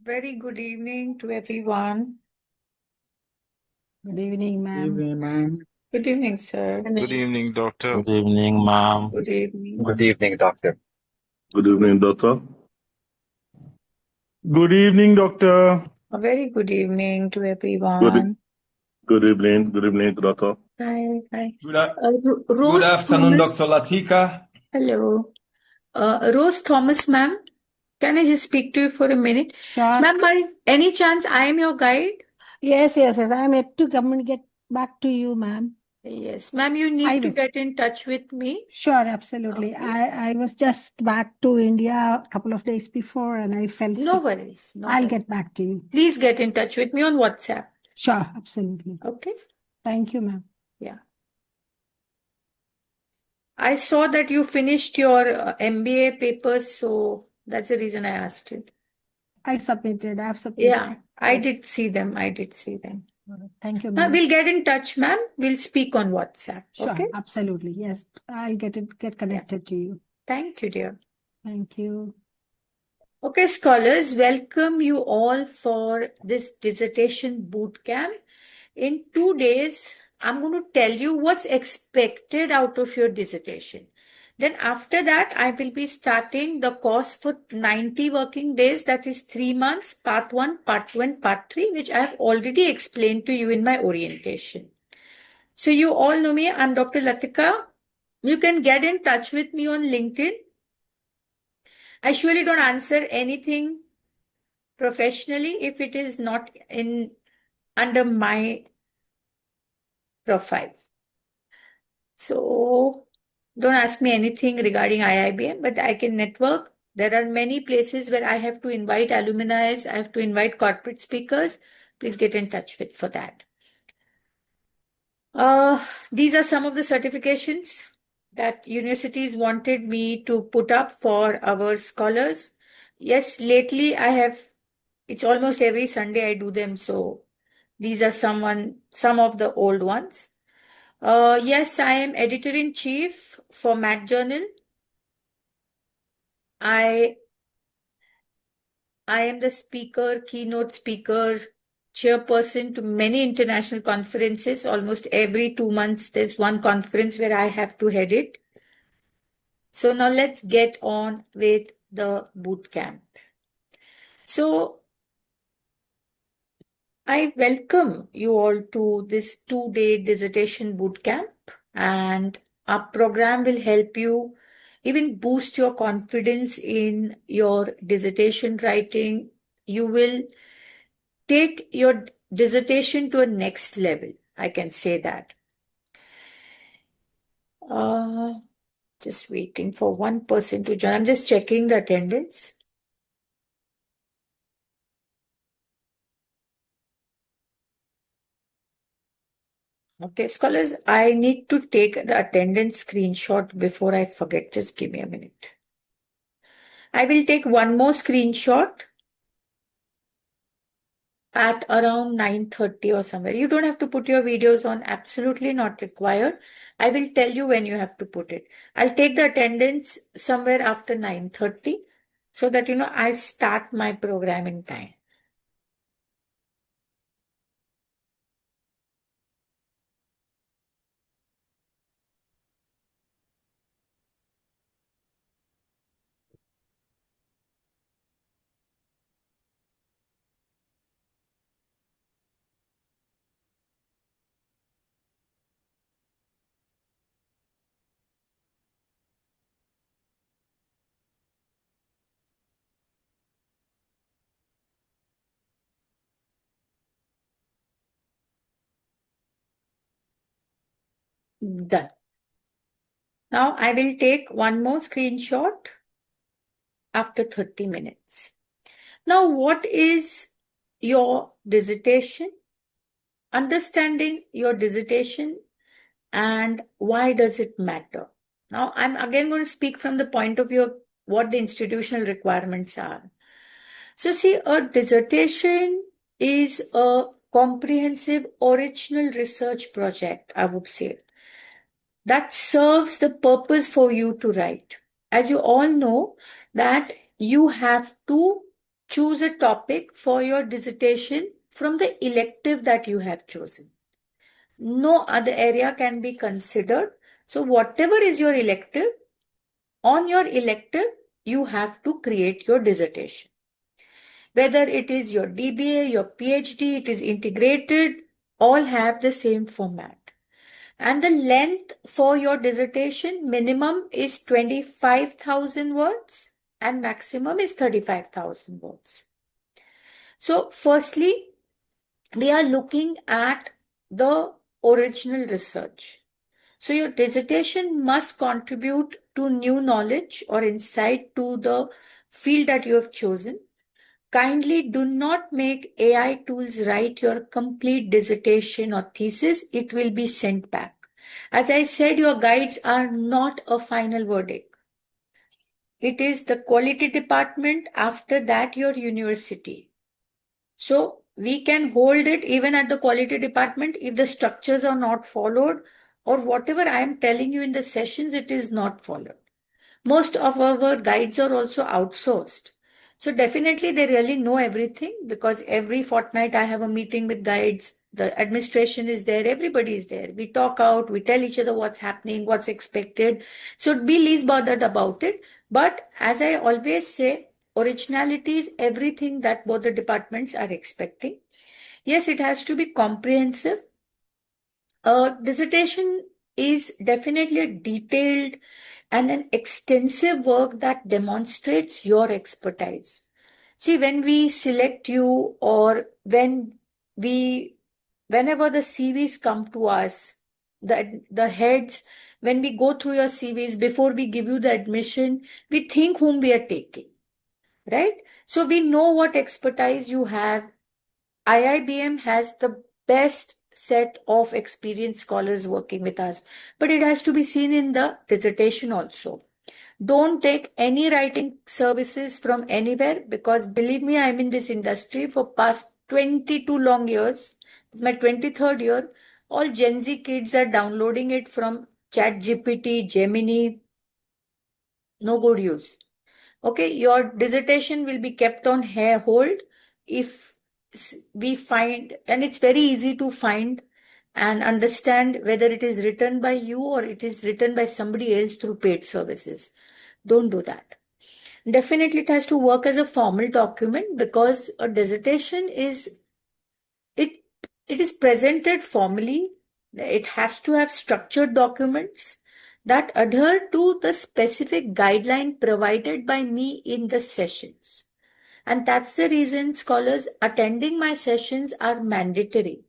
Very good evening to everyone. Good evening, ma'am. Evening, ma'am. Good evening, sir. Good evening, doctor. Good evening, ma'am. Good evening. Good evening, doctor. Good evening, doctor. Good evening, doctor. A very good evening to Good, everyone. good evening. Good evening, doctor. Hi, hi. Good Rose afternoon, Thomas. Dr. Latika. Hello. Rose Thomas, ma'am. Can I just speak to you for a minute? Sure. Ma'am, by any chance, I am your guide? Yes. I'm yet to communicate back to you, ma'am. Yes. Ma'am, you I need to will. get in touch with me. Sure, absolutely. Okay. I was just back to India a couple of days before and I fell No sick. worries. No I'll worries. get back to you. Please get in touch with me on WhatsApp. Sure, absolutely. Okay. Thank you, ma'am. Yeah. I saw that you finished your MBA papers, so that's the reason I asked you. I've submitted. Yeah, I Yes. did see them. Thank you, ma'am. We'll get in touch, ma'am. We'll speak on WhatsApp. Sure, Okay? absolutely. Yes, I'll get connected to you. Thank you, dear. Thank you. Okay, scholars, welcome you all for this dissertation bootcamp. In 2 days, I'm going to tell you what's expected out of your dissertation. Then after that, I will be starting the course for 90 working days, that is 3 months, part 1, part 2 and part 3, which I have already explained to you in my orientation. So you all know me, I'm Dr. Latika. You can get in touch with me on LinkedIn. I surely don't answer anything professionally if it is not under my profile. So don't ask me anything regarding IIBM, but I can network. There are many places where I have to invite alumni, I have to invite corporate speakers. Please get in touch with for that. These are some of the certifications that universities wanted me to put up for our scholars. Yes, lately it's almost every Sunday I do them, so these are some of the old ones. Yes, I am editor-in-chief for Math Journal. I am the speaker, keynote speaker, chairperson to many international conferences. Almost every 2 months, there's one conference where I have to head it. So now let's get on with the boot camp. So I welcome you all to this 2-day dissertation boot camp, and our program will help you even boost your confidence in your dissertation writing. You will take your dissertation to a next level. I can say that. Just waiting for one person to join. I'm just checking the attendance. Okay, scholars, I need to take the attendance screenshot before I forget. Just give me a minute. I will take one more screenshot at around 9:30 or somewhere. You don't have to put your videos on, absolutely not required. I will tell you when you have to put it. I'll take the attendance somewhere after 9:30 so that I start my program in time. Done. Now I will take one more screenshot after 30 minutes. Now, what is your dissertation? Understanding your dissertation and why does it matter? Now, I'm again going to speak from the point of view of what the institutional requirements are. So, see, a dissertation is a comprehensive original research project, I would say, that serves the purpose for you to write. As you all know, that you have to choose a topic for your dissertation from the elective that you have chosen. No other area can be considered. So whatever is your elective, on your elective, you have to create your dissertation. Whether it is your DBA, your PhD, it is integrated, all have the same format. And the length for your dissertation minimum is 25,000 words and maximum is 35,000 words. So firstly, we are looking at the original research. So your dissertation must contribute to new knowledge or insight to the field that you have chosen. Kindly do not make AI tools write your complete dissertation or thesis. It will be sent back. As I said, your guides are not a final verdict. It is the quality department, after that your university. So we can hold it even at the quality department if the structures are not followed or whatever I am telling you in the sessions, it is not followed. Most of our guides are also outsourced. So definitely they really know everything because every fortnight I have a meeting with guides. The administration is there, everybody is there. We talk out, we tell each other what's happening, what's expected. So be least bothered about it. But as I always say, originality is everything that both the departments are expecting. Yes, it has to be comprehensive. A dissertation is definitely a detailed and an extensive work that demonstrates your expertise. See, when we select you or whenever the CVs come to us, the heads, when we go through your CVs, before we give you the admission, we think whom we are taking, right? So we know what expertise you have. IIBM has the best set of experienced scholars working with us, but it has to be seen in the dissertation also. Don't take any writing services from anywhere because believe me, I'm in this industry for past 22 long years. It's my 23rd year. All Gen Z kids are downloading it from ChatGPT, Gemini. No good use. Okay, your dissertation will be kept on hold if we find, and it's very easy to find and understand whether it is written by you or it is written by somebody else through paid services. Don't do that. Definitely it has to work as a formal document because a dissertation it it is presented formally. It has to have structured documents that adhere to the specific guideline provided by me in the sessions. And that's the reason scholars attending my sessions are mandatory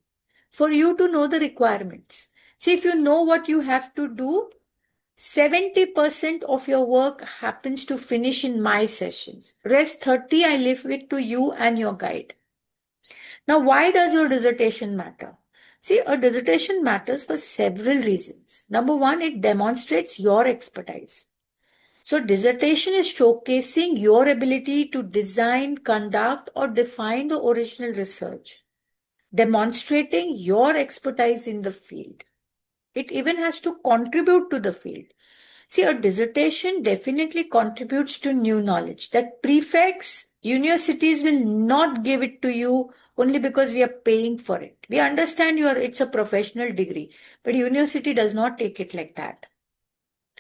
for you to know the requirements. See, if you know what you have to do, 70% of your work happens to finish in my sessions. Rest 30 I leave it to you and your guide. Now, why does your dissertation matter? See, a dissertation matters for several reasons. Number one, it demonstrates your expertise. So, dissertation is showcasing your ability to design, conduct, or define the original research, demonstrating your expertise in the field. It even has to contribute to the field. See, a dissertation definitely contributes to new knowledge. That prefix, universities will not give it to you only because we are paying for it. We understand it's a professional degree, but university does not take it like that.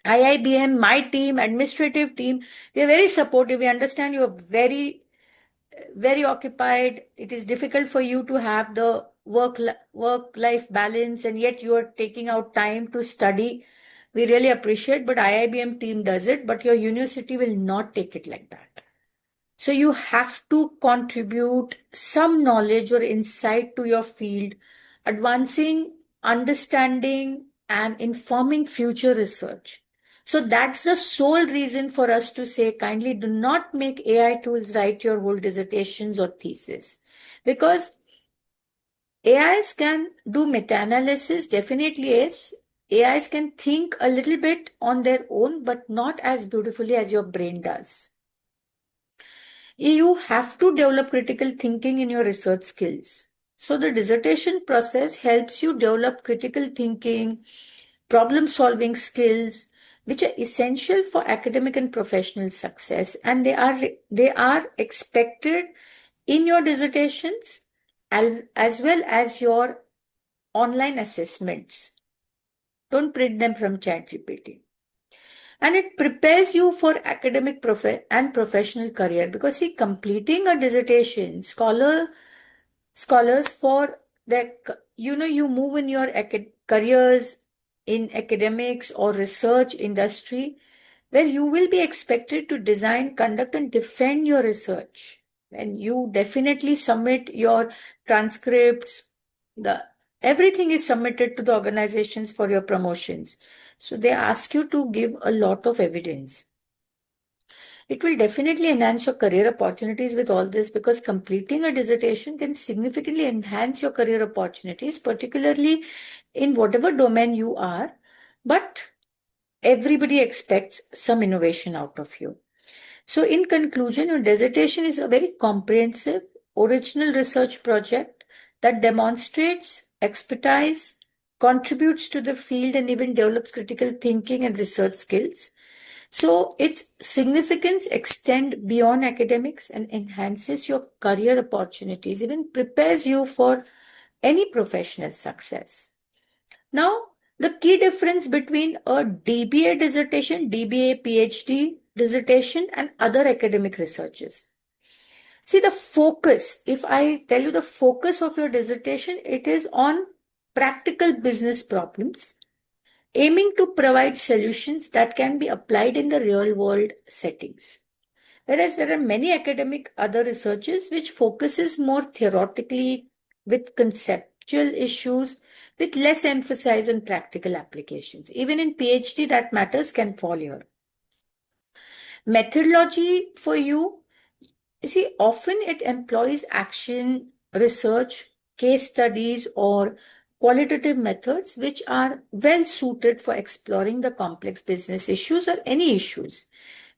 IIBM, my team, administrative team, we are very supportive. We understand you are very occupied. It is difficult for you to have the work-life balance, and yet you are taking out time to study. We really appreciate, but IIBM team does it, but your university will not take it like that. So you have to contribute some knowledge or insight to your field, advancing, understanding, and informing future research. So that's the sole reason for us to say kindly do not make AI tools write your whole dissertations or thesis. Because AIs can do meta-analysis, definitely yes. AIs can think a little bit on their own, but not as beautifully as your brain does. You have to develop critical thinking in your research skills. So the dissertation process helps you develop critical thinking, problem solving skills. which are essential for academic and professional success, and they are expected in your dissertations as well as your online assessments. Don't print them from ChatGPT. And it prepares you for academic and professional career, because see, completing a dissertation, scholars for their, you move in your careers in academics or research industry, where you will be expected to design, conduct, and defend your research. And you definitely submit your transcripts, the everything is submitted to the organizations for your promotions. So they ask you to give a lot of evidence. It will definitely enhance your career opportunities with all this, because completing a dissertation can significantly enhance your career opportunities, particularly in whatever domain you are. But everybody expects some innovation out of you. So in conclusion, your dissertation is a very comprehensive, original research project that demonstrates expertise, contributes to the field, and even develops critical thinking and research skills. So its significance extends beyond academics and enhances your career opportunities, even prepares you for any professional success. Now, the key difference between a DBA dissertation, DBA PhD dissertation, and other academic researches. See, the focus, if I tell you the focus of your dissertation, it is on practical business problems, aiming to provide solutions that can be applied in the real world settings. Whereas there are many academic other researches which focuses more theoretically with conceptual issues, with less emphasis on practical applications. Even in PhD, that matters can fall here. Methodology for you see, often it employs action, research, case studies, or qualitative methods which are well suited for exploring the complex business issues or any issues.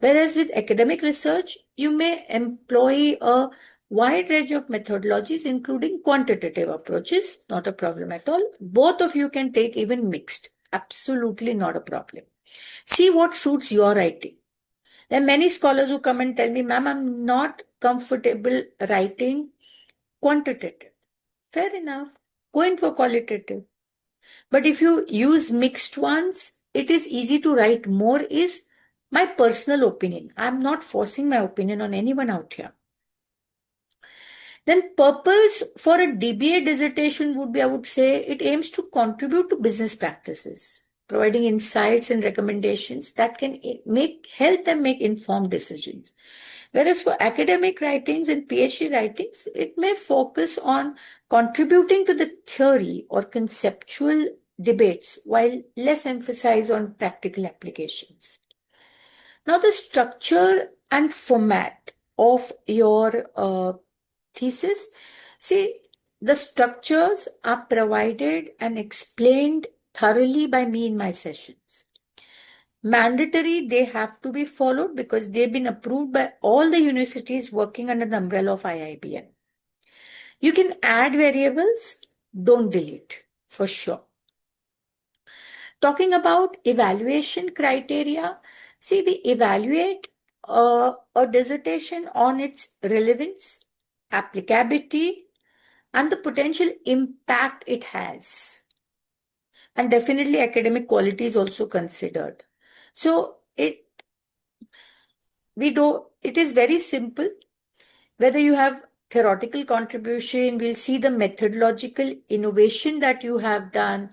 Whereas with academic research, you may employ a wide range of methodologies, including quantitative approaches, not a problem at all. Both of you can take even mixed, absolutely not a problem. See what suits your writing. There are many scholars who come and tell me, ma'am, I'm not comfortable writing quantitative. Fair enough. Go in for qualitative. But if you use mixed ones, it is easy to write more, is my personal opinion. I'm not forcing my opinion on anyone out here. Then purpose for a DBA dissertation would be, I would say, it aims to contribute to business practices, providing insights and recommendations that can help them make informed decisions. Whereas for academic writings and PhD writings, it may focus on contributing to the theory or conceptual debates, while less emphasis on practical applications. Now, the structure and format of your thesis, see, the structures are provided and explained thoroughly by me in my sessions. Mandatory, they have to be followed because they've been approved by all the universities working under the umbrella of IIBM. You can add variables, don't delete, for sure. Talking about evaluation criteria, see, we evaluate a dissertation on its relevance, applicability, and the potential impact it has. And definitely academic quality is also considered. So it is very simple. Whether you have theoretical contribution, we'll see the methodological innovation that you have done,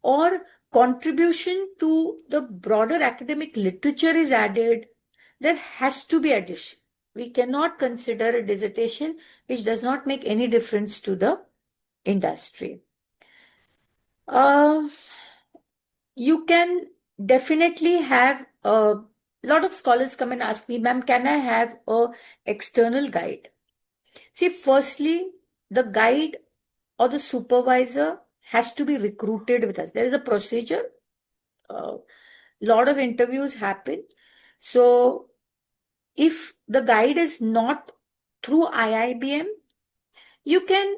or contribution to the broader academic literature is added, there has to be addition. We cannot consider a dissertation which does not make any difference to the industry. You can definitely have a lot of scholars come and ask me, ma'am, can I have a external guide? See, firstly, the guide or the supervisor has to be recruited with us. There is a procedure. Lot of interviews happen. So if the guide is not through IIBM, you can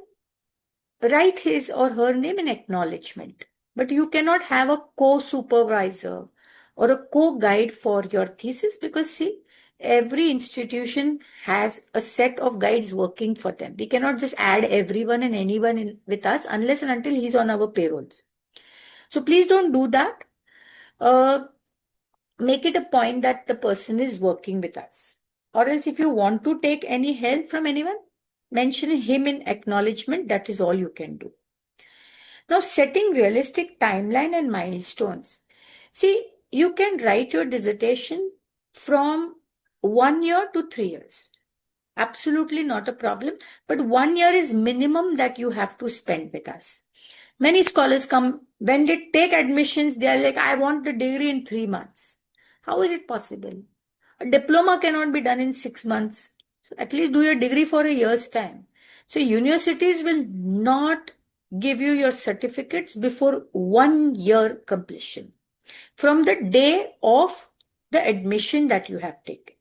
write his or her name in acknowledgement, but you cannot have a co-supervisor or a co-guide for your thesis, because see, every institution has a set of guides working for them. We cannot just add everyone and anyone with us unless and until he's on our payrolls. So please don't do that. Make it a point that the person is working with us. Or else if you want to take any help from anyone, mention him in acknowledgement. That is all you can do. Now, setting realistic timeline and milestones. See, you can write your dissertation from 1 year to 3 years. Absolutely not a problem. But 1 year is minimum that you have to spend with us. Many scholars come, when they take admissions, they are like, I want the degree in 3 months. How is it possible? A diploma cannot be done in 6 months. So at least do your degree for a year's time. So universities will not give you your certificates before 1 year completion. From the day of the admission that you have taken.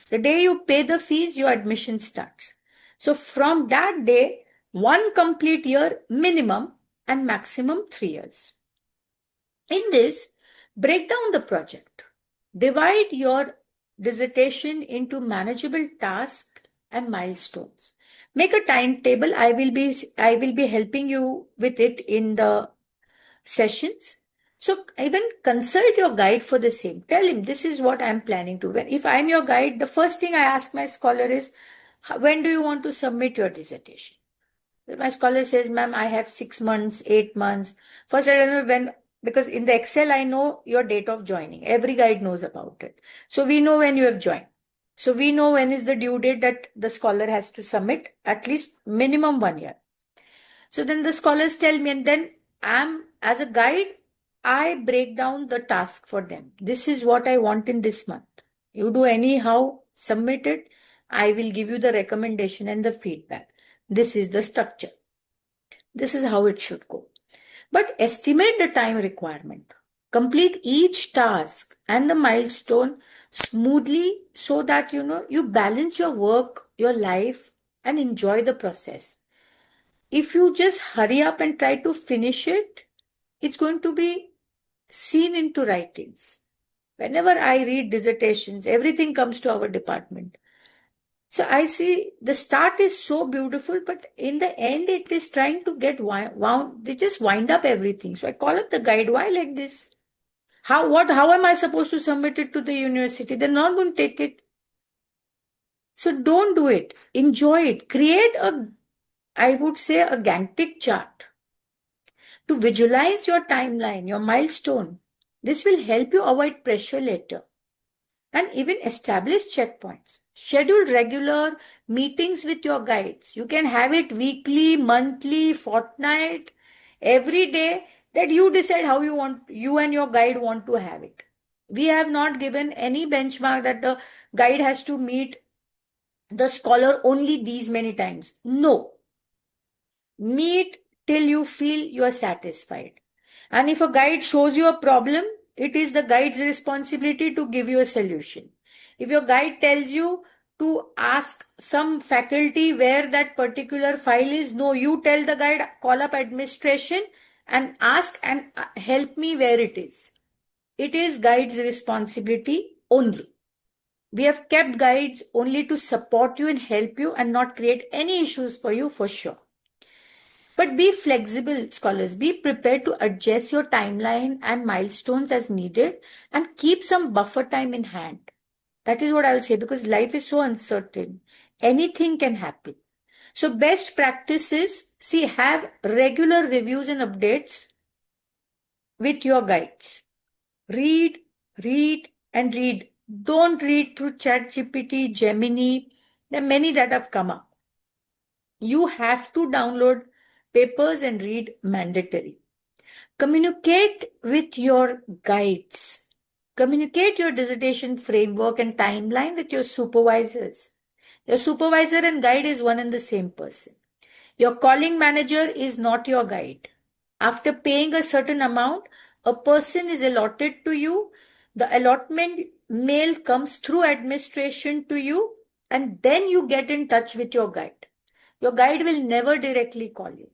The day you pay the fees, your admission starts. So from that day, 1 complete year minimum and maximum 3 years. In this, break down the project. Divide your dissertation into manageable tasks and milestones. Make a timetable. I will be helping you with it in the sessions. So even consult your guide for the same. Tell him this is what I am planning to. If I am your guide, the first thing I ask my scholar is, when do you want to submit your dissertation? My scholar says, ma'am, I have 6 months, 8 months. First, I don't know when, because in the Excel, I know your date of joining. Every guide knows about it. So we know when you have joined. So we know when is the due date that the scholar has to submit, at least minimum 1 year. So then the scholars tell me, and then as a guide, I break down the task for them. This is what I want in this month. You do anyhow, submit it. I will give you the recommendation and the feedback. This is the structure. This is how it should go. But estimate the time requirement. Complete each task and the milestone smoothly so that you balance your work, your life, and enjoy the process. If you just hurry up and try to finish it, it's going to be seen into writings. Whenever I read dissertations, everything comes to our department. So I see the start is so beautiful, but in the end it is trying to get wound. They just wind up everything. So I call up the guide, why like this? How am I supposed to submit it to the university? They're not going to take it. So don't do it. Enjoy it. Create I would say a Gantt chart to visualize your timeline, your milestone. This will help you avoid pressure later. And even establish checkpoints. Schedule regular meetings with your guides. You can have it weekly, monthly, fortnight, every day that you decide how you and your guide want to have it. We have not given any benchmark that the guide has to meet the scholar only these many times. No. Meet till you feel you are satisfied. And if a guide shows you a problem, it is the guide's responsibility to give you a solution. If your guide tells you to ask some faculty where that particular file is, no, you tell the guide, call up administration and ask and help me where it is. It is guide's responsibility only. We have kept guides only to support you and help you and not create any issues for you for sure. But be flexible, scholars. Be prepared to adjust your timeline and milestones as needed and keep some buffer time in hand. That is what I will say, because life is so uncertain. Anything can happen. So best practice is, have regular reviews and updates with your guides. Read, and read. Don't read through ChatGPT, Gemini. There are many that have come up. You have to download papers and read mandatory. Communicate with your guides. Communicate your dissertation framework and timeline with your supervisors. Your supervisor and guide is one and the same person. Your calling manager is not your guide. After paying a certain amount, a person is allotted to you. The allotment mail comes through administration to you, and then you get in touch with your guide. Your guide will never directly call you.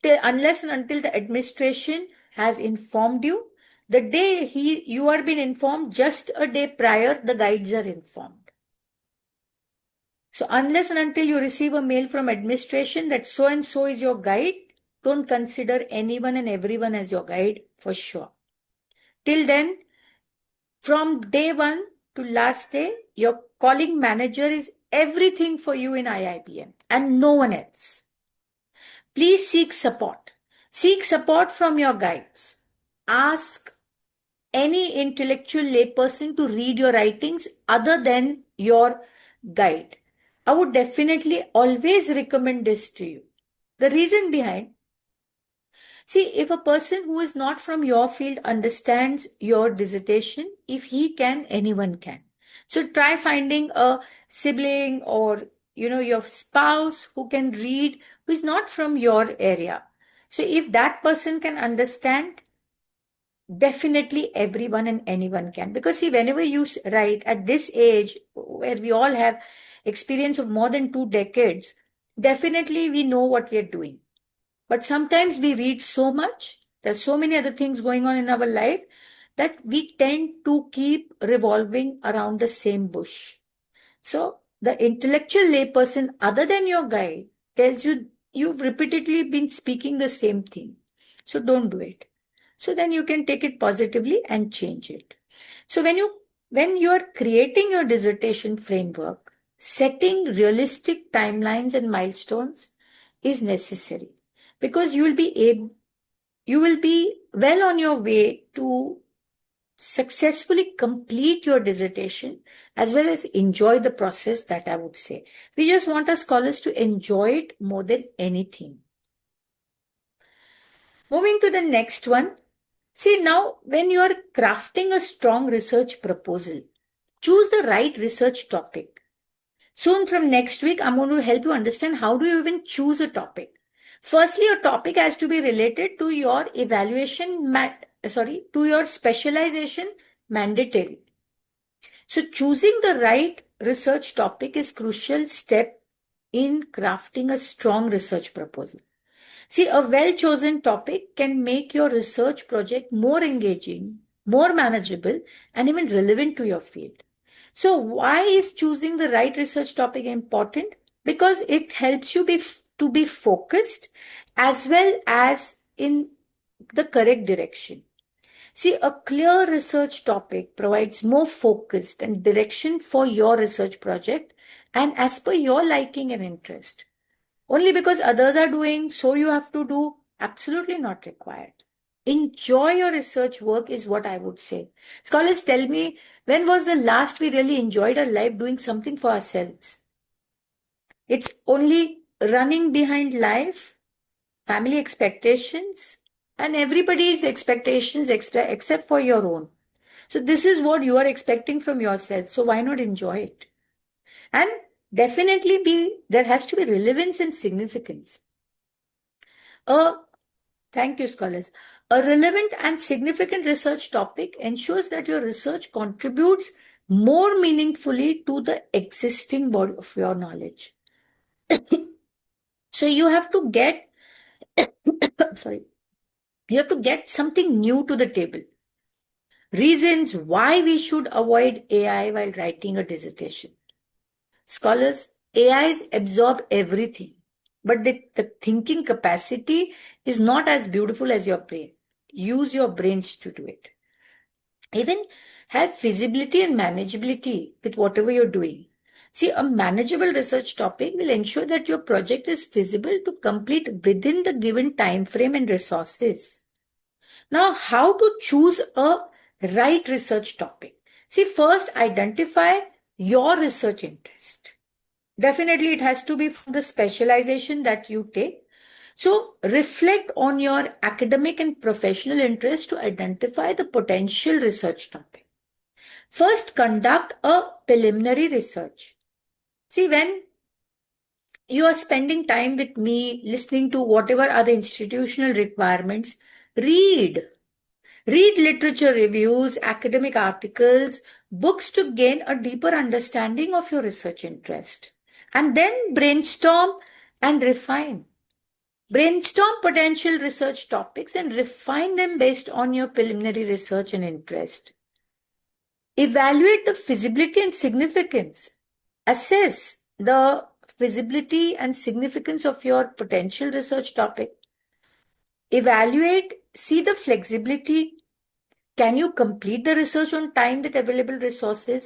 Unless and until the administration has informed you The day you are being informed, just a day prior, the guides are informed. So unless and until you receive a mail from administration that so and so is your guide, don't consider anyone and everyone as your guide for sure. Till then, from day one to last day, your calling manager is everything for you in IIBM and no one else. Please seek support. Seek support from your guides. Ask any intellectual layperson to read your writings other than your guide. I would definitely always recommend this to you. The reason behind, see, if a person who is not from your field understands your dissertation, if he can, anyone can. So try finding a sibling or your spouse who can read, who is not from your area. So if that person can understand, definitely everyone and anyone can. Because see, whenever you write at this age, where we all have experience of more than 2 decades, definitely we know what we are doing. But sometimes we read so much, there's so many other things going on in our life, that we tend to keep revolving around the same bush. So the intellectual layperson other than your guide tells you you've repeatedly been speaking the same thing. So don't do it. So then you can take it positively and change it. So when you are creating your dissertation framework, setting realistic timelines and milestones is necessary, because you will be well on your way to successfully complete your dissertation as well as enjoy the process, that I would say. We just want our scholars to enjoy it more than anything. Moving to the next one. See, now when you are crafting a strong research proposal, choose the right research topic. Soon from next week, I'm going to help you understand how do you even choose a topic. Firstly, a topic has to be related to your to your specialization mandatory. So choosing the right research topic is crucial step in crafting a strong research proposal. See, a well-chosen topic can make your research project more engaging, more manageable, and even relevant to your field. So why is choosing the right research topic important? Because it helps you to be focused as well as in the correct direction. See, a clear research topic provides more focused and direction for your research project and as per your liking and interest. Only because others are doing, so you have to do, absolutely not required. Enjoy your research work is what I would say. Scholars, tell me, when was the last we really enjoyed our life doing something for ourselves? It's only running behind life, family expectations, and everybody's expectations except for your own. So this is what you are expecting from yourself. So why not enjoy it? And definitely there has to be relevance and significance. Thank you, scholars. A relevant and significant research topic ensures that your research contributes more meaningfully to the existing body of your knowledge. So you have to get, sorry, you have to get something new to the table. Reasons why we should avoid AI while writing a dissertation. Scholars, AIs absorb everything, but the thinking capacity is not as beautiful as your brain. Use your brains to do it. Even have feasibility and manageability with whatever you're doing. See, a manageable research topic will ensure that your project is feasible to complete within the given time frame and resources. Now, how to choose a right research topic? See, first identify your research interest. Definitely it has to be from the specialization that you take. So reflect on your academic and professional interest to identify the potential research topic. First, conduct a preliminary research. See, when you are spending time with me, listening to whatever are the institutional requirements, read. Read literature reviews, academic articles, books to gain a deeper understanding of your research interest. And then brainstorm and refine. Brainstorm potential research topics and refine them based on your preliminary research and interest. Evaluate the feasibility and significance. Assess the feasibility and significance of your potential research topic. Evaluate, see the flexibility. Can you complete the research on time with available resources?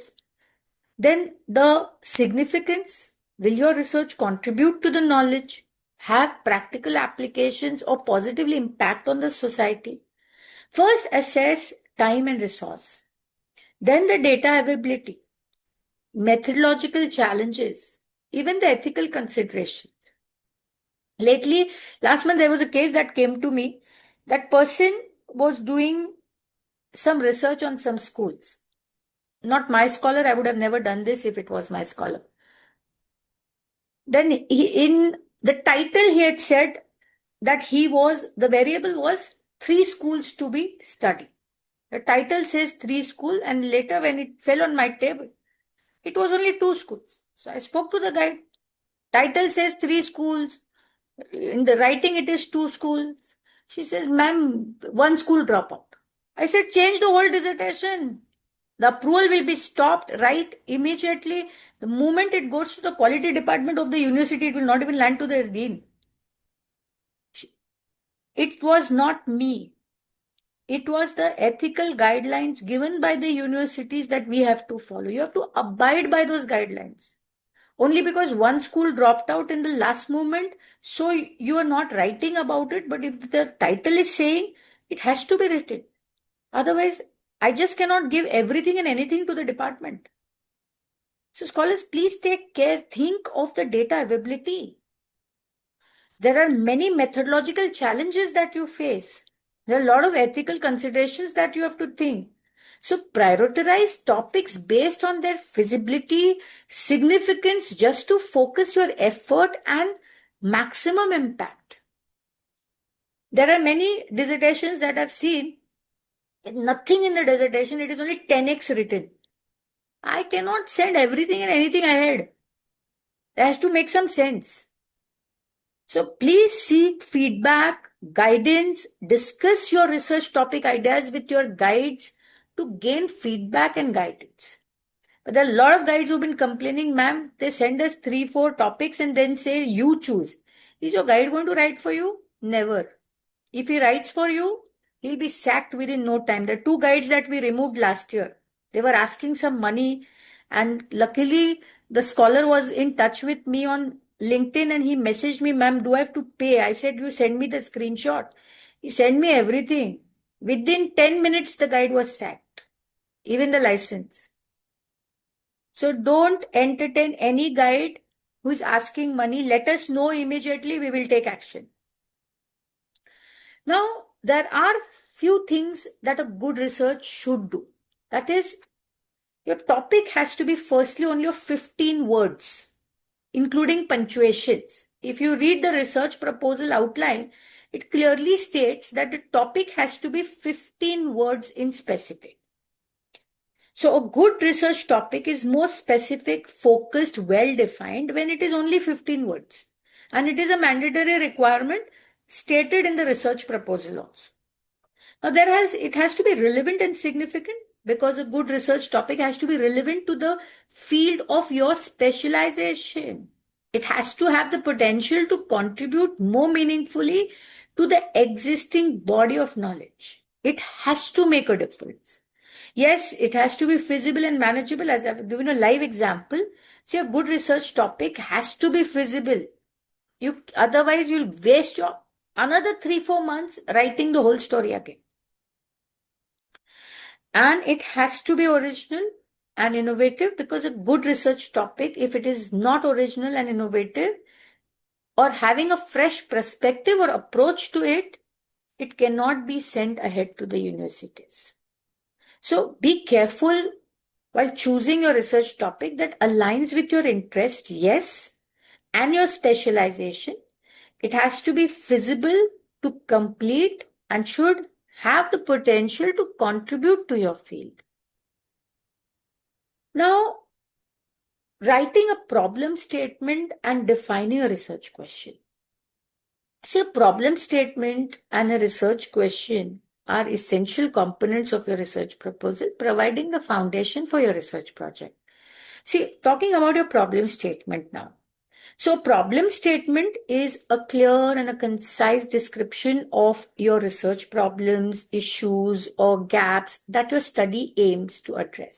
Then the significance. Will your research contribute to the knowledge, have practical applications, or positively impact on the society? First, assess time and resource. Then the data availability, methodological challenges, even the ethical considerations. Last month, there was a case that came to me. That person was doing some research on some schools. Not my scholar, I would have never done this if it was my scholar. Then in the title he had said that the variable was 3 schools to be studied. The title says 3 schools, and later when it fell on my table, it was only 2 schools. So I spoke to the guide. Title says 3 schools. In the writing it is 2 schools. She says, ma'am, 1 school dropout. I said, change the whole dissertation. The approval will be stopped right immediately. The moment it goes to the quality department of the university, it will not even land to the dean. It was not me. It was the ethical guidelines given by the universities that we have to follow. You have to abide by those guidelines. Only because 1 school dropped out in the last moment, so you are not writing about it, but if the title is saying, it has to be written. Otherwise, I just cannot give everything and anything to the department. So scholars, please take care. Think of the data availability. There are many methodological challenges that you face. There are a lot of ethical considerations that you have to think. So prioritize topics based on their feasibility, significance, just to focus your effort and maximum impact. There are many dissertations that I've seen. Nothing in the dissertation, it is only 10x written. I cannot send everything and anything ahead. That has to make some sense. So please seek feedback, guidance, discuss your research topic ideas with your guides to gain feedback and guidance. But there are a lot of guides who've been complaining, ma'am, they send us 3-4 topics and then say, you choose. Is your guide going to write for you? Never. If he writes for you, he'll be sacked within no time. There are 2 guides that we removed last year. They were asking some money, and luckily the scholar was in touch with me on LinkedIn and he messaged me, ma'am, do I have to pay? I said, you send me the screenshot. He sent me everything. Within 10 minutes, the guide was sacked, even the license. So don't entertain any guide who is asking money. Let us know immediately, we will take action. Now, there are few things that a good research should do. That is, your topic has to be firstly only of 15 words, including punctuations. If you read the research proposal outline, it clearly states that the topic has to be 15 words in specific. So a good research topic is more specific, focused, well-defined when it is only 15 words. And it is a mandatory requirement stated in the research proposal also. Now it has to be relevant and significant, because a good research topic has to be relevant to the field of your specialization. It has to have the potential to contribute more meaningfully to the existing body of knowledge. It has to make a difference. Yes, it has to be feasible and manageable. As I've given a live example, see, a good research topic has to be feasible. Otherwise, you'll waste your another 3-4 months writing the whole story again. And it has to be original and innovative, because a good research topic, if it is not original and innovative or having a fresh perspective or approach to it, it cannot be sent ahead to the universities. So be careful while choosing your research topic that aligns with your interest, yes, and your specialization. It has to be feasible to complete and should have the potential to contribute to your field. Now, writing a problem statement and defining a research question. So a problem statement and a research question are essential components of your research proposal, providing the foundation for your research project. See, talking about your problem statement now. So problem statement is a clear and a concise description of your research problems, issues, or gaps that your study aims to address.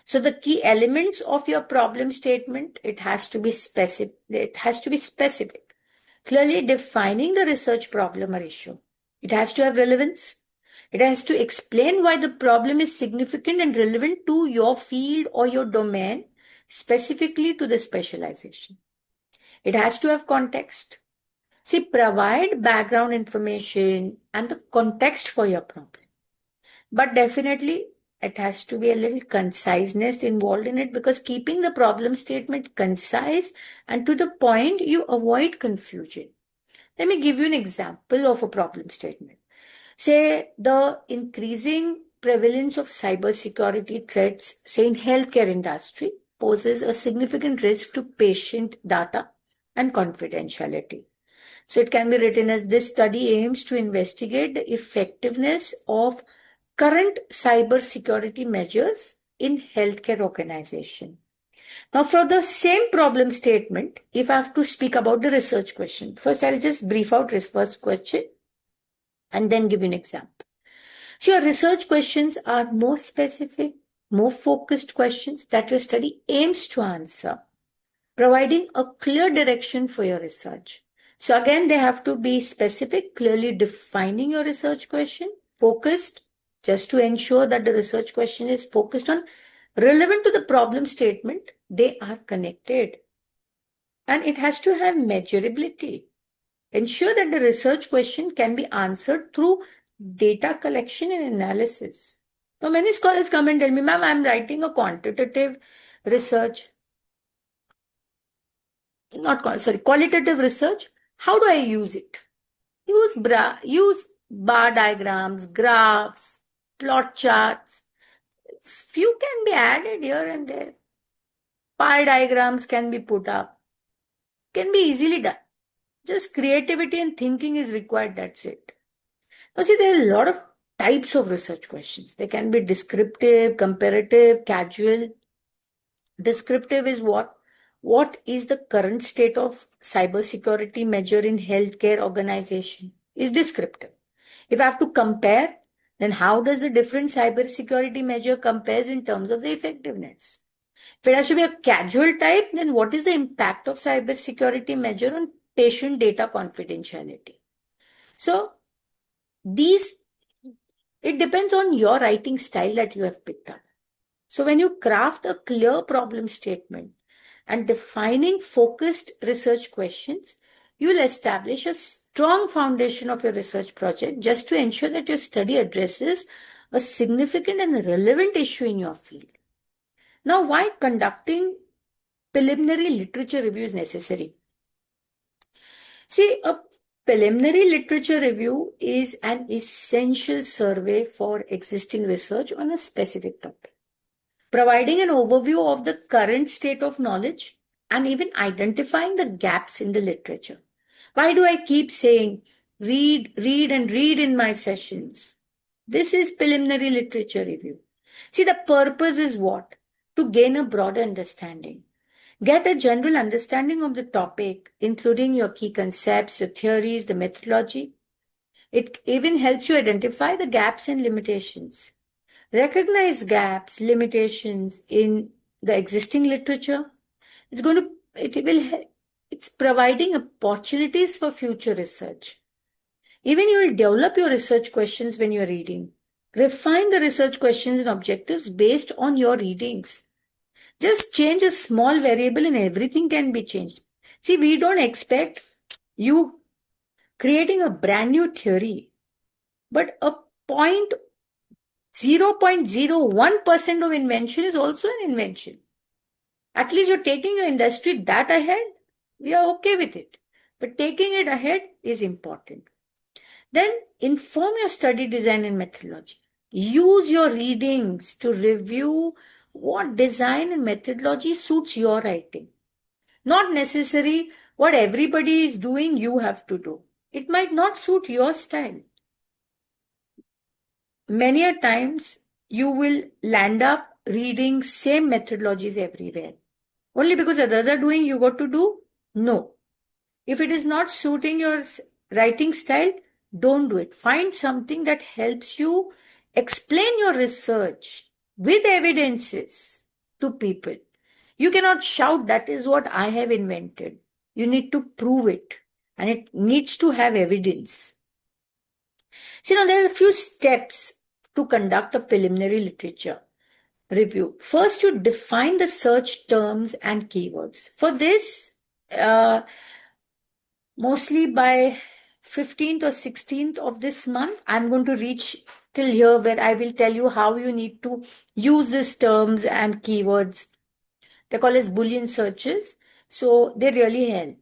So the key elements of your problem statement, it has to be specific, clearly defining the research problem or issue. It has to have relevance. It has to explain why the problem is significant and relevant to your field or your domain, specifically to the specialization. It has to have context. See, provide background information and the context for your problem. But definitely, it has to be a little conciseness involved in it, because keeping the problem statement concise and to the point, you avoid confusion. Let me give you an example of a problem statement. Say the increasing prevalence of cybersecurity threats, say in healthcare industry, poses a significant risk to patient data and confidentiality. So it can be written as, this study aims to investigate the effectiveness of current cybersecurity measures in healthcare organization. Now for the same problem statement, if I have to speak about the research question, first I'll just brief out research question and then give you an example. So your research questions are more specific, more focused questions that your study aims to answer, providing a clear direction for your research. So again, they have to be specific, clearly defining your research question, focused, just to ensure that the research question is focused on relevant to the problem statement, they are connected. And it has to have measurability. Ensure that the research question can be answered through data collection and analysis. Now, many scholars come and tell me, ma'am, I'm writing a quantitative research, qualitative research. How do I use it? Use bar diagrams, graphs, plot charts. Few can be added here and there. Pie diagrams can be put up. Can be easily done. Just creativity and thinking is required, that's it. Now see, there are a lot of types of research questions. They can be descriptive, comparative, casual. Descriptive is what? What is the current state of cybersecurity measure in healthcare organization? Is descriptive. If I have to compare, then how does the different cybersecurity measure compares in terms of the effectiveness? If it has to be a casual type, then what is the impact of cybersecurity measure on patient data confidentiality? So these, it depends on your writing style that you have picked up. So when you craft a clear problem statement and defining focused research questions, you will establish a strong foundation of your research project just to ensure that your study addresses a significant and relevant issue in your field. Now, why conducting preliminary literature review is necessary? See, a preliminary literature review is an essential survey for existing research on a specific topic, providing an overview of the current state of knowledge and even identifying the gaps in the literature. Why do I keep saying read, read and read in my sessions? This is preliminary literature review. See, the purpose is what? To gain a broader understanding. Get a general understanding of the topic, including your key concepts, your theories, the methodology. It even helps you identify the gaps and limitations. Recognize gaps, limitations in the existing literature. It's providing opportunities for future research. Even you will develop your research questions when you're reading. Refine the research questions and objectives based on your readings. Just change a small variable and everything can be changed. See, we don't expect you creating a brand new theory, but a 0.01% of invention is also an invention. At least you're taking your industry that ahead. We are okay with it. But taking it ahead is important. Then inform your study design and methodology. Use your readings to review what design and methodology suits your writing. Not necessary What everybody is doing, you have to do. It might not suit your style. Many a times you will land up reading same methodologies everywhere. Only because others are doing, you got to do? No. If it is not suiting your writing style, don't do it. Find something that helps you explain your research with evidences to people. You cannot shout, that is what I have invented. You need to prove it, and it needs to have evidence. So, there are a few steps to conduct a preliminary literature review. First, you define the search terms and keywords. For this, uh, mostly by 15th or 16th of this month, I'm going to reach till here where I will tell you how you need to use these terms and keywords. They're called as Boolean searches, so they really help.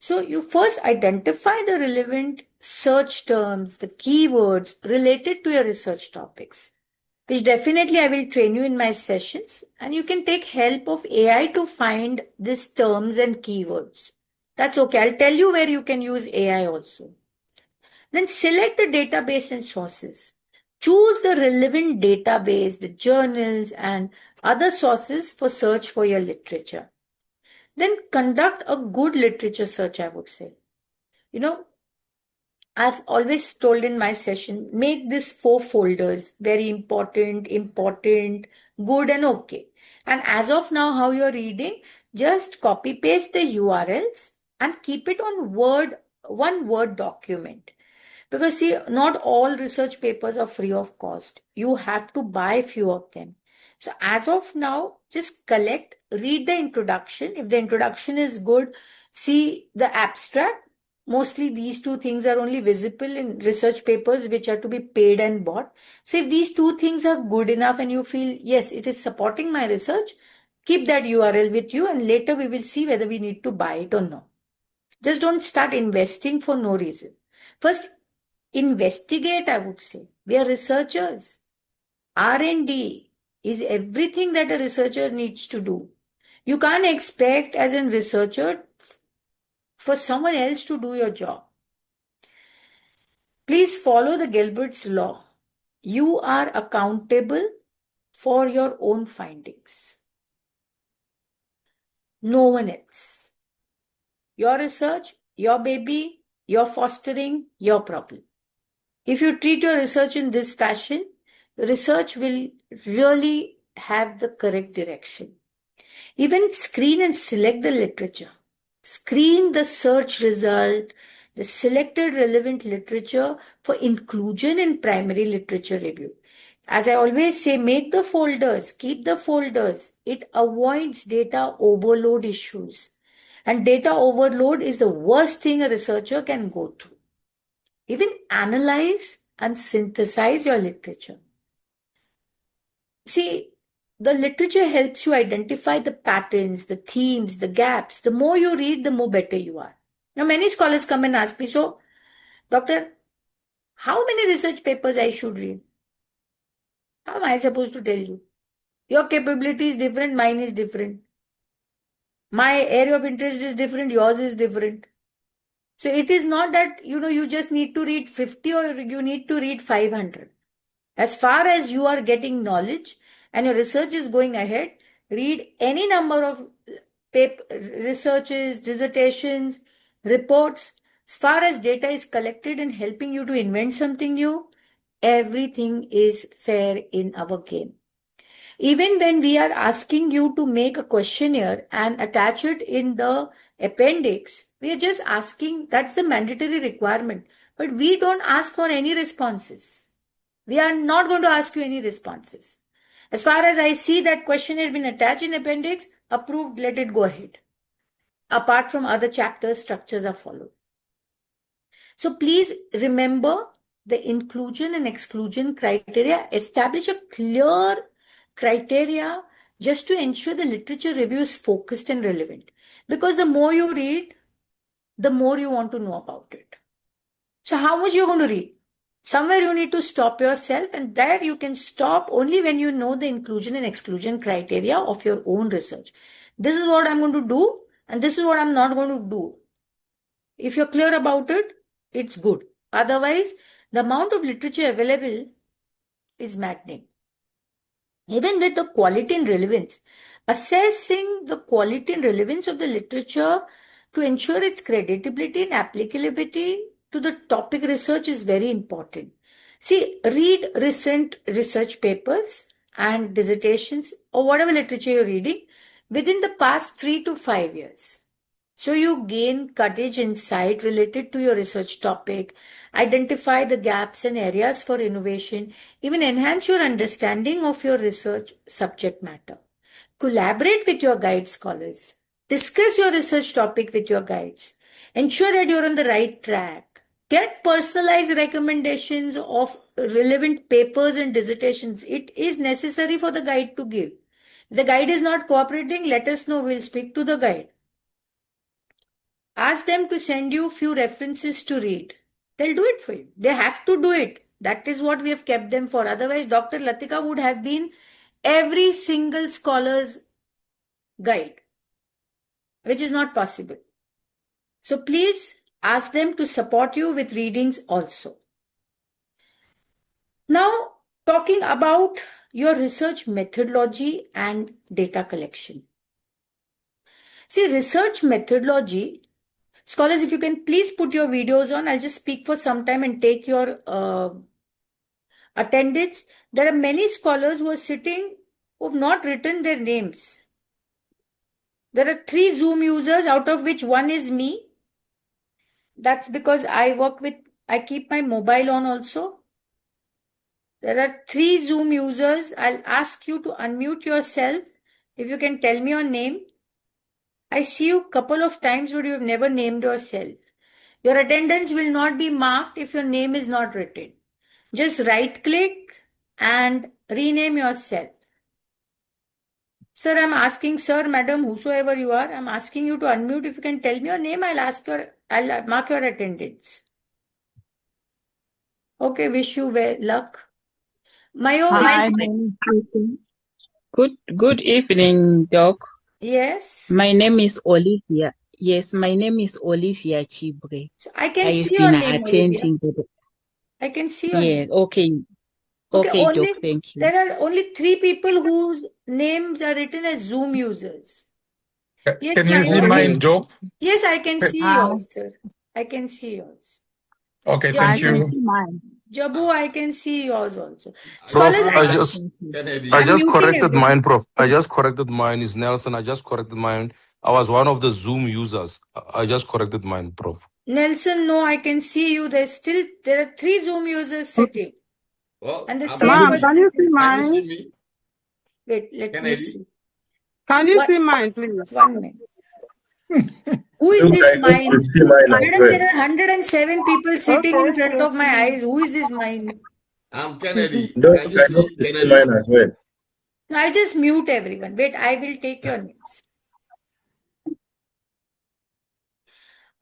So you first identify the relevant search terms, the keywords related to your research topics, which definitely I will train you in my sessions, and you can take help of AI to find these terms and keywords. That's okay. I'll tell you where you can use AI also. Then select the database and sources. Choose the relevant database, the journals and other sources for search for your literature. Then conduct a good literature search, I would say. You know, I've always told in my session, make these 4 folders very important, important, good and okay. And as of now, how you're reading, just copy paste the URLs and keep it on one Word document. Because see, not all research papers are free of cost. You have to buy few of them. So as of now, just collect, read the introduction. If the introduction is good, see the abstract. Mostly these two things are only visible in research papers which are to be paid and bought. So if these two things are good enough and you feel, yes, it is supporting my research, keep that URL with you and later we will see whether we need to buy it or not. Just don't start investing for no reason. First, investigate, I would say. We are researchers. R&D is everything that a researcher needs to do. You can't expect as a researcher for someone else to do your job. Please follow the Gilbert's law. You are accountable for your own findings. No one else. Your research, your baby, your fostering, your problem. If you treat your research in this fashion, research will really have the correct direction. Even screen and select the literature. Screen the search result, the selected relevant literature for inclusion in primary literature review. As I always say, make the folders, keep the folders. It avoids data overload issues. And data overload is the worst thing a researcher can go through. Even analyze and synthesize your literature. See, the literature helps you identify the patterns, the themes, the gaps. The more you read, the more better you are. Now, many scholars come and ask me, so, doctor, how many research papers I should read? How am I supposed to tell you? Your capability is different, mine is different. My area of interest is different, yours is different. So it is not that, you just need to read 50 or you need to read 500. As far as you are getting knowledge and your research is going ahead, read any number of researches, dissertations, reports. As far as data is collected and helping you to invent something new, everything is fair in our game. Even when we are asking you to make a questionnaire and attach it in the appendix, we are just asking, that's the mandatory requirement. But we don't ask for any responses. We are not going to ask you any responses. As far as I see that question has been attached in appendix, approved, let it go ahead. Apart from other chapters, structures are followed. So please remember the inclusion and exclusion criteria. Establish a clear criteria just to ensure the literature review is focused and relevant. Because the more you read, the more you want to know about it. So how much you're going to read? Somewhere you need to stop yourself, and there you can stop only when you know the inclusion and exclusion criteria of your own research. This is what I'm going to do. And this is what I'm not going to do. If you're clear about it, it's good. Otherwise, the amount of literature available is maddening. Even with the quality and relevance, assessing the quality and relevance of the literature to ensure its credibility and applicability to the topic research is very important. See, read recent research papers and dissertations or whatever literature you're reading within the past 3 to 5 years. So you gain cutting insight related to your research topic, identify the gaps and areas for innovation, even enhance your understanding of your research subject matter. Collaborate with your guide scholars. Discuss your research topic with your guides. Ensure that you're on the right track. Get personalized recommendations of relevant papers and dissertations. It is necessary for the guide to give. If the guide is not cooperating, let us know. We'll speak to the guide. Ask them to send you few references to read. They'll do it for you. They have to do it. That is what we have kept them for. Otherwise, Dr. Latika would have been every single scholar's guide, which is not possible. So please ask them to support you with readings also. Now, talking about your research methodology and data collection. See, research methodology. Scholars, if you can please put your videos on, I'll just speak for some time and take your attendance. There are many scholars who are sitting who have not written their names. There are 3 Zoom users, out of which one is me. That's because I keep my mobile on also. There are 3 Zoom users. I'll ask you to unmute yourself. If you can tell me your name. I see you a couple of times, but you have never named yourself. Your attendance will not be marked if your name is not written. Just right click and rename yourself. Sir, I'm asking, sir, madam, whosoever you are, I'm asking you to unmute. If you can tell me your name, I'll mark your attendance. Okay, wish you well luck. Hi. Good evening, Doc. Yes. My name is Olivia. Yes, my name is Olivia Chibre. So I can I've see your been name, attending Olivia. I can see your name. name. Okay, only, Doc, thank you. There are only 3 people whose names are written as Zoom users. Yes, can you see mine, Doc? Yes, I can see yours, sir. I can see yours. Okay, thank you. Jabu, I can see yours also. Prof, Scholars, I just corrected mine, Prof. I just corrected mine. Is Nelson. I just corrected mine. I was one of the Zoom users. I just corrected mine, Prof. Nelson, no, I can see you. There are 3 Zoom users sitting. Well, and the I'm same Ma'am, person. can you see Can you mine? see me? Wait, let me see. Can you see mine, please? 1 minute. Who is this mine? Madam, there are 107 people sitting in front of my eyes. Who is this mine? I'm Kennedy. Don't Can you see Kennedy? mine as well. No, I'll just mute everyone. Wait, I will take your names.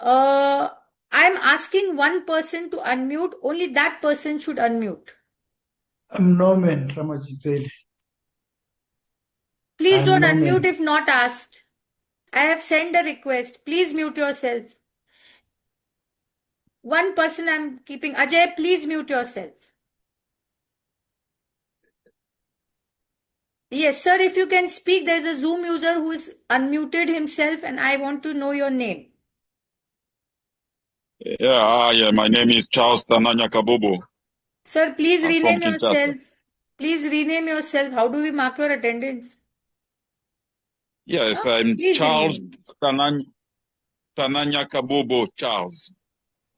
I'm asking one person to unmute. Only that person should unmute. I'm Norman Ramajipel. Please don't unmute if not asked. I have sent a request. Please mute yourself. One person I'm keeping. Ajay, please mute yourself. Yes, sir, if you can speak, there is a Zoom user who is unmuted himself and I want to know your name. Yeah, my name is Charles Tananya Kabobo. Sir, please I'm rename from Kinshasa. yourself. Please rename yourself. How do we mark your attendance? Yes, Huh? I'm Please Charles rename. Tananya Kabobo Charles.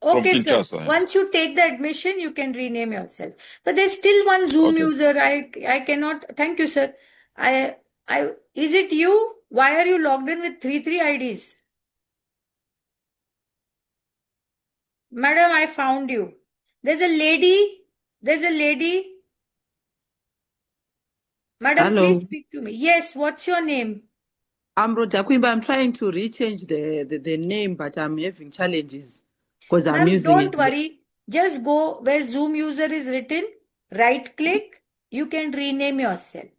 Okay, from sir. Kinshasa. Once you take the admission, you can rename yourself. But there's still one Zoom user. I cannot. Thank you, sir. Is it you? Why are you logged in with 3 IDs? Madam, I found you. There's a lady. Madam, Hello. please speak to me. Yes, what's your name? I'm Rojakwimba. I'm trying to rechange the name, but I'm having challenges because I'm using Don't it. worry. Just go where Zoom user is written. Right click. You can rename yourself.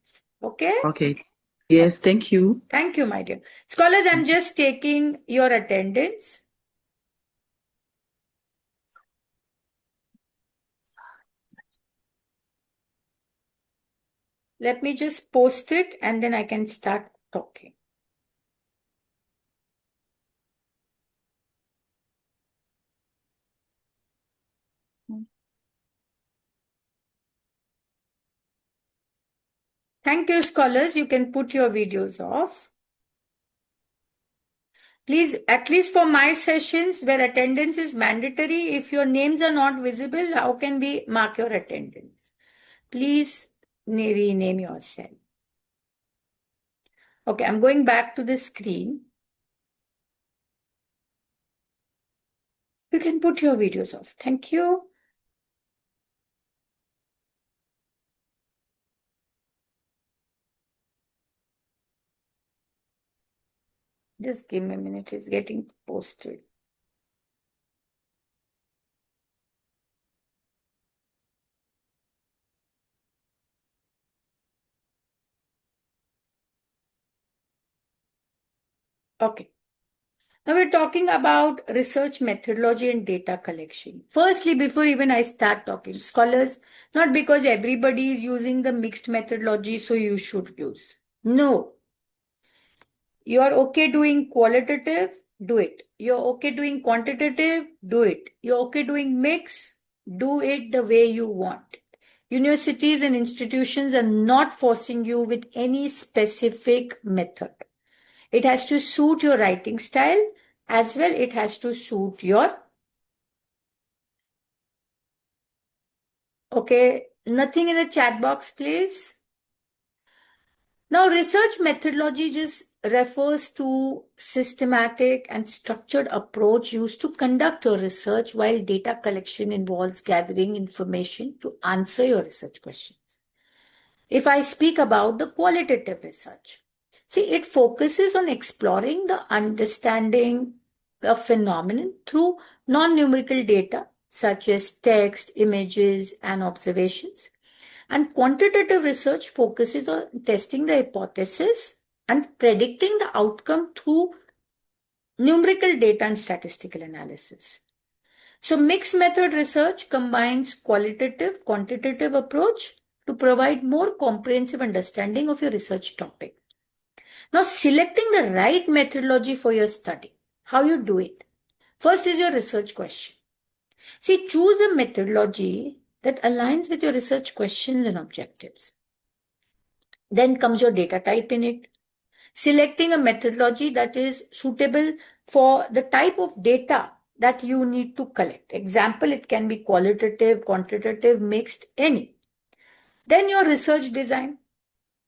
Okay? Okay. Yes, thank you. Thank you, my dear. Scholars, I'm just taking your attendance. Let me just post it and then I can start talking. Thank you, scholars. You can put your videos off. Please, at least for my sessions where attendance is mandatory, if your names are not visible, how can we mark your attendance? Please rename yourself. Okay, I'm going back to the screen. You can put your videos off. Thank you. Just give me a minute. It's getting posted. Okay. Now we're talking about research methodology and data collection. Firstly, before even I start talking, scholars, not because everybody is using the mixed methodology, so you should use. No. You are okay doing qualitative, do it. You're okay doing quantitative, do it. You're okay doing mix, do it the way you want. Universities and institutions are not forcing you with any specific method. It has to suit your writing style as well. It has to suit your, okay, nothing in the chat box, please. Now, research methodology just refers to systematic and structured approach used to conduct your research, while data collection involves gathering information to answer your research questions. If I speak about the qualitative research, see, it focuses on exploring the understanding of phenomenon through non-numerical data such as text, images, and observations. And quantitative research focuses on testing the hypothesis and predicting the outcome through numerical data and statistical analysis. So mixed method research combines qualitative, quantitative approach to provide more comprehensive understanding of your research topic. Now, selecting the right methodology for your study. How you do it? First is your research question. See, choose a methodology that aligns with your research questions and objectives. Then comes your data type in it. Selecting a methodology that is suitable for the type of data that you need to collect. Example, it can be qualitative, quantitative, mixed, any. Then your research design.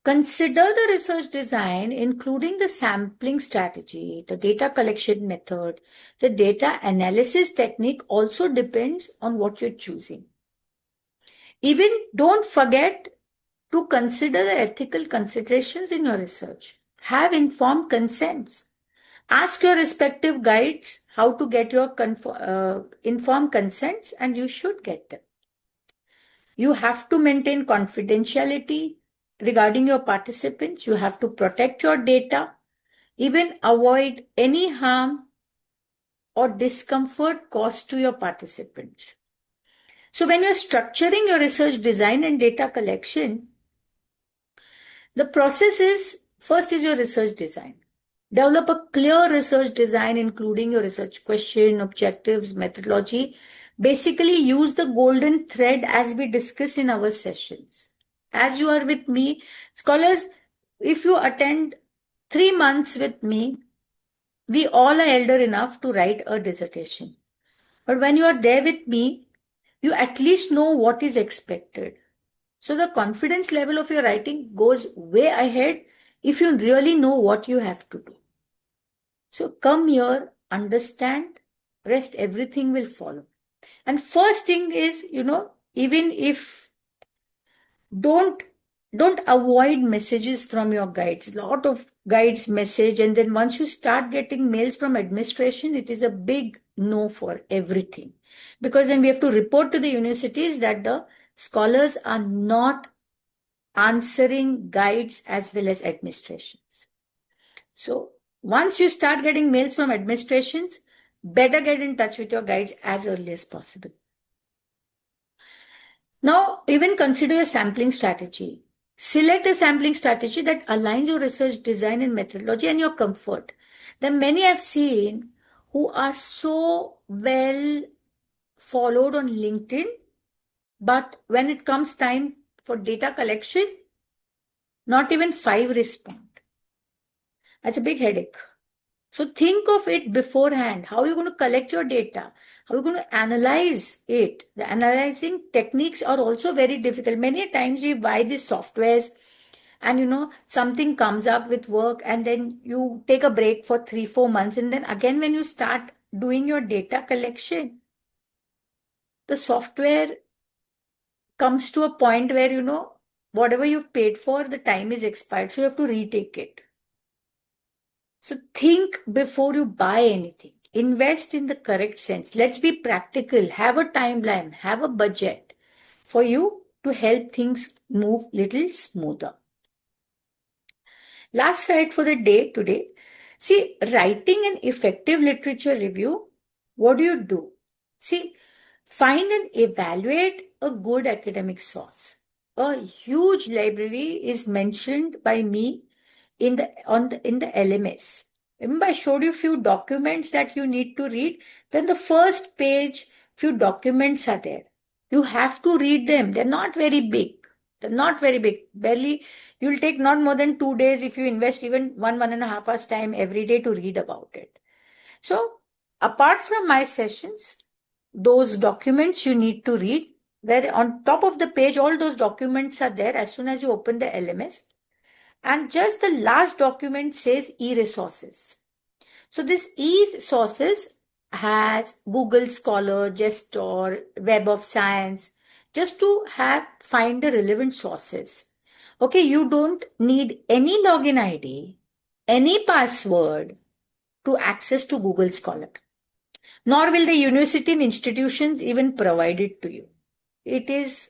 Consider the research design, including the sampling strategy, the data collection method. The data analysis technique also depends on what you're choosing. Even don't forget to consider the ethical considerations in your research. Have informed consents. Ask your respective guides how to get your informed consents, and you should get them. You have to maintain confidentiality regarding your participants. You have to protect your data, even avoid any harm or discomfort caused to your participants. So when you're structuring your research design and data collection, the process is, first is your research design. Develop a clear research design, including your research question, objectives, methodology. Basically, use the golden thread as we discuss in our sessions. As you are with me, scholars, if you attend 3 months with me, we all are elder enough to write a dissertation. But when you are there with me, you at least know what is expected. So the confidence level of your writing goes way ahead if you really know what you have to do. So come here, understand, rest everything will follow. And first thing is, even if don't avoid messages from your guides. A lot of guides message, and then once you start getting mails from administration, it is a big no for everything. Because then we have to report to the universities that the scholars are not answering guides as well as administrations. So once you start getting mails from administrations, better get in touch with your guides as early as possible. Now, even consider your sampling strategy. Select a sampling strategy that aligns your research design and methodology and your comfort. There are many I've seen who are so well followed on LinkedIn, but when it comes time for data collection, not even 5 respond. That's a big headache. So think of it beforehand. How are you going to collect your data? How are you going to analyze it? The analyzing techniques are also very difficult. Many times we buy these softwares and something comes up with work and then you take a break for 3-4 months and then again when you start doing your data collection, the software comes to a point where whatever you've paid for, the time is expired. So you have to retake it. So think before you buy anything. Invest in the correct sense. Let's be practical. Have a timeline. Have a budget for you to help things move little smoother. Last slide for the day today. See, writing an effective literature review, what do? See, find and evaluate a good academic source. A huge library is mentioned by me in the LMS. Remember, I showed you a few documents that you need to read. Then the first page, few documents are there. You have to read them. They're not very big. They're not very big. Barely, you'll take not more than 2 days if you invest even 1.5 hours time every day to read about it. So, apart from my sessions, those documents you need to read, where on top of the page, all those documents are there as soon as you open the LMS. And just the last document says e-resources. So this e-resources has Google Scholar, Gestor, Web of Science, just to find the relevant sources. Okay, you don't need any login ID, any password to access to Google Scholar. Nor will the university and institutions even provide it to you. It is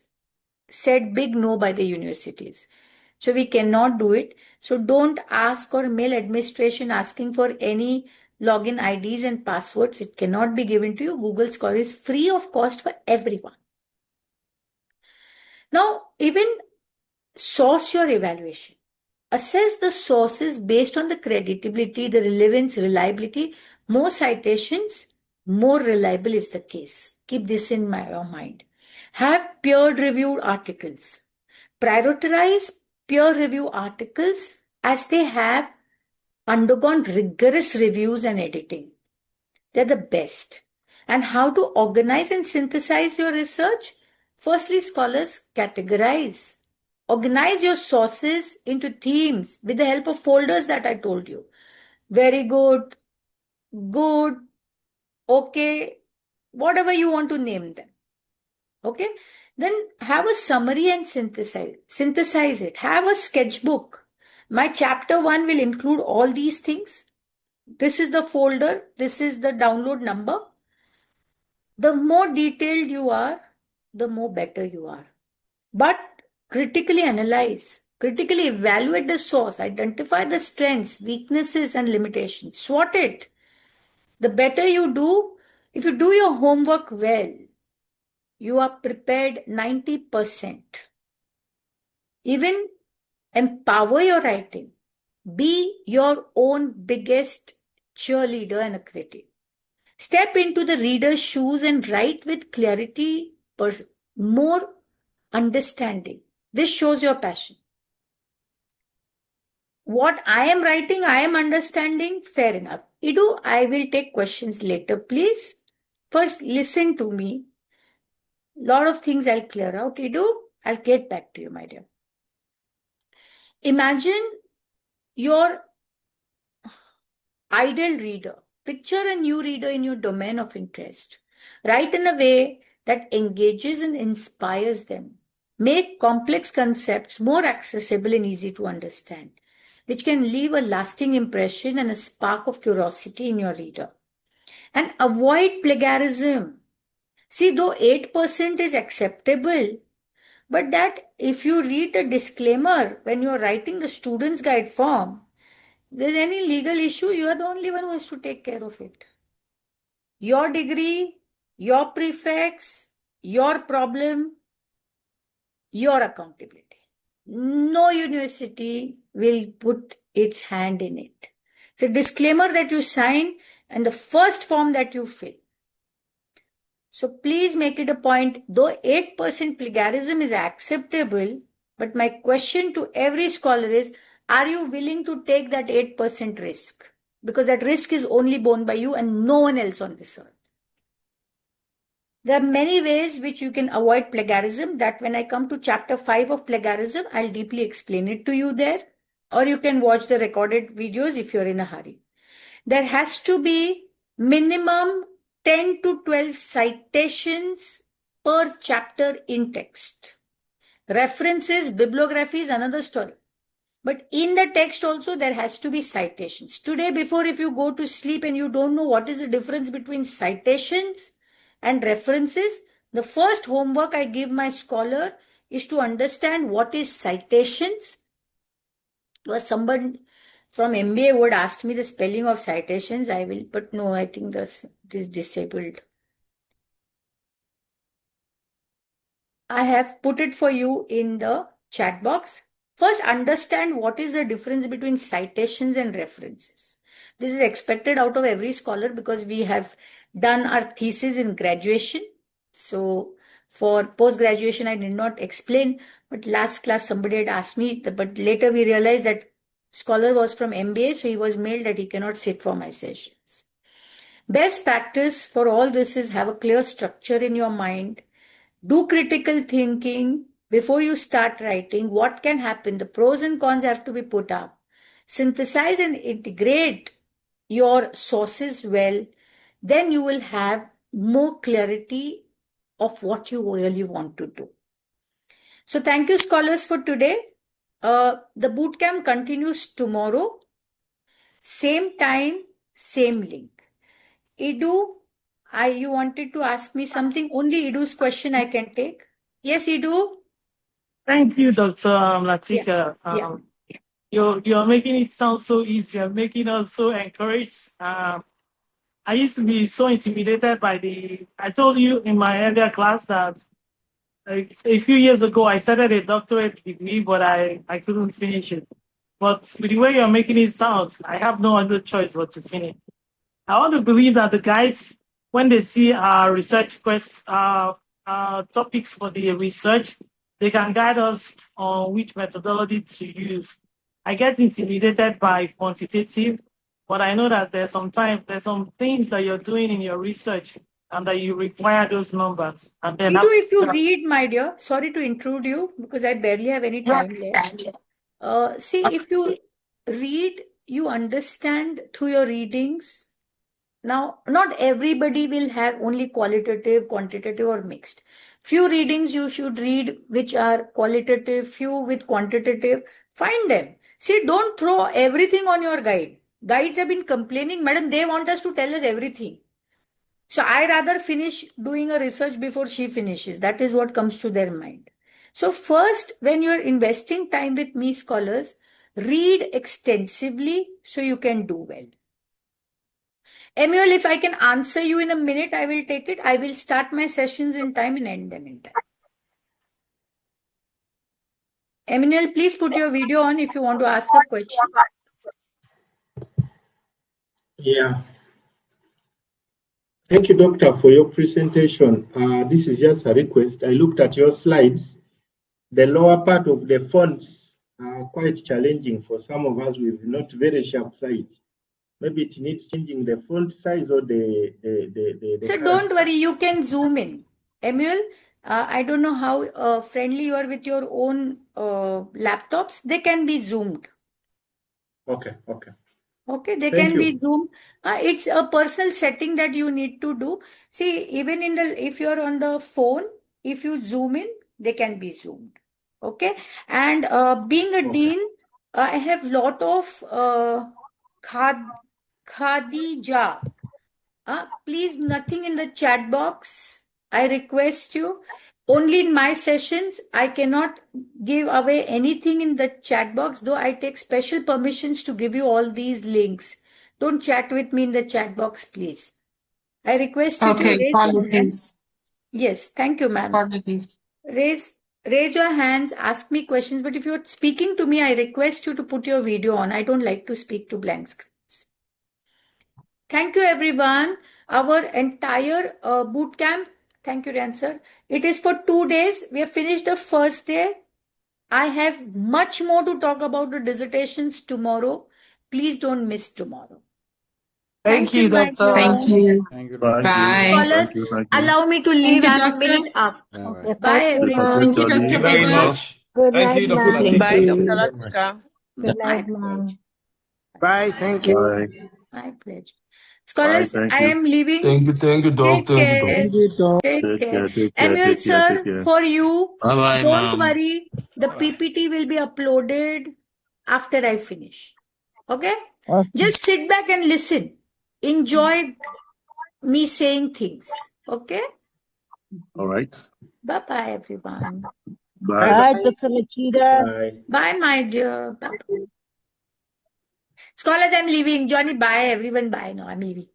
said big no by the universities. So we cannot do it. So don't ask or mail administration asking for any login IDs and passwords. It cannot be given to you. Google Scholar is free of cost for everyone. Now, even source your evaluation. Assess the sources based on the credibility, the relevance, reliability. More citations, more reliable is the case. Keep this in your mind. Have peer-reviewed articles. Prioritize peer-review articles as they have undergone rigorous reviews and editing. They're the best. And how to organize and synthesize your research? Firstly, scholars categorize. Organize your sources into themes with the help of folders that I told you. Very good, good, okay, whatever you want to name them. Okay? Then have a summary and synthesize it. Have a sketchbook. My chapter 1 will include all these things. This is the folder. This is the download number. The more detailed you are, the more better you are. But critically analyze, critically evaluate the source, identify the strengths, weaknesses and limitations. SWOT it. The better you do, if you do your homework well, you are prepared 90%. Even empower your writing. Be your own biggest cheerleader and a critic. Step into the reader's shoes and write with clarity, more understanding. This shows your passion. What I am writing, I am understanding, fair enough. Idu, I will take questions later. Please, first listen to me. Lot of things I'll clear out. Idu, I'll get back to you, my dear. Imagine your ideal reader. Picture a new reader in your domain of interest. Write in a way that engages and inspires them. Make complex concepts more accessible and easy to understand, which can leave a lasting impression and a spark of curiosity in your reader. And avoid plagiarism. See, though 8% is acceptable, But that if you read the disclaimer when you are writing the student's guide form, there's any legal issue, you are the only one who has to take care of it. Your degree, your prefix, your problem, your accountability. No university will put its hand in it. It's a disclaimer that you sign and the first form that you fill. So please make it a point, though 8% plagiarism is acceptable, but my question to every scholar is, are you willing to take that 8% risk? Because that risk is only borne by you and no one else on this earth. There are many ways which you can avoid plagiarism that when I come to chapter 5 of plagiarism, I'll deeply explain it to you there. Or you can watch the recorded videos if you're in a hurry. There has to be minimum 10 to 12 citations per chapter in text. References, bibliography is another story. But in the text also there has to be citations. Today, before if you go to sleep and you don't know what is the difference between citations and references, the first homework I give my scholar is to understand what is citations. Was somebody from MBA would ask me the spelling of citations, I will, but no, I think this is disabled. I have put it for you in the chat box. First, understand what is the difference between citations and references. This is expected out of every scholar because we have done our thesis in graduation. So for post-graduation, I did not explain, but last class somebody had asked me, but later we realized that scholar was from MBA, so he was mailed that he cannot sit for my sessions. Best practice for all this is have a clear structure in your mind. Do critical thinking before you start writing. What can happen? The pros and cons have to be put up. Synthesize and integrate your sources well. Then you will have more clarity of what you really want to do. So thank you, scholars, for today. The bootcamp continues tomorrow. Same time, same link. Idu, you wanted to ask me something. Only Idu's question I can take. Yes, Idu? Thank you, Dr. Latika. Yeah. You're making it sound so easy. You're making us so encouraged. I used to be so intimidated by I told you in my earlier class that a few years ago, I started a doctorate degree, but I couldn't finish it. But with the way you're making it sound, I have no other choice but to finish. I want to believe that the guides, when they see our research topics for the research, they can guide us on which methodology to use. I get intimidated by quantitative, but I know that there's some things that you're doing in your research and that you require those numbers. And then Idu, if you read, my dear, sorry to intrude you because I barely have any time left. See, if you read, you understand through your readings. Now, not everybody will have only qualitative, quantitative or mixed. Few readings you should read which are qualitative, few with quantitative. Find them. See, don't throw everything on your guide. Guides have been complaining, madam, they want us to tell us everything. So I rather finish doing a research before she finishes. That is what comes to their mind. So first, when you are investing time with me, scholars, read extensively so you can do well. Emil, if I can answer you in a minute, I will take it. I will start my sessions in time and end them in time. Emmanuel, please put your video on if you want to ask a question. Yeah. Thank you, Doctor, for your presentation. This is just a request. I looked at your slides. The lower part of the fonts are quite challenging for some of us with not very sharp sight. Maybe it needs changing the font size or the So don't worry, you can zoom in. Emil, I don't know how friendly you are with your own laptops. They can be zoomed. Okay. Okay, they Thank can you. be zoomed. It's a personal setting that you need to do. See, even if you're on the phone, if you zoom in, they can be zoomed. Okay, and being a dean, I have lot of Khadija. Please, nothing in the chat box. I request you. only in my sessions. I cannot give away anything in the chat box, though I take special permissions to give you all these links. Don't chat with me in the chat box, please. I request you to raise your hands. Yes, thank you, ma'am. Raise your hands, ask me questions, but if you're speaking to me, I request you to put your video on. I don't like to speak to blank screens. Thank you, everyone. Our entire boot camp, thank you, Ryan sir. It is for 2 days. We have finished the first day. I have much more to talk about the dissertations tomorrow. Please don't miss tomorrow. Thank you, my Doctor. dear. Thank you. Thank you. Bye. Scholars, allow me to leave. you, I'm a Doctor. minute up. Okay, Bye, everyone. Thank you, Thank you very much. Good Thank night, you, Dr. ma'am. Latika. Bye, Dr. Very much. Latika. Good My night, ma'am. Bye. Thank you. My pleasure. Scholars, I am leaving. Thank you, Doc. Take care. Thank you, Doc. Take care. Emil sir, for you, Bye-bye, don't ma'am. worry. The PPT will be uploaded after I finish. Okay? Just sit back and listen. Enjoy me saying things. Okay? All right. Bye-bye, everyone. Bye, Dr. Lakita. Bye. Bye, my dear. Bye-bye. Scholars, I'm leaving. Johnny, bye. Everyone, bye now. I'm leaving.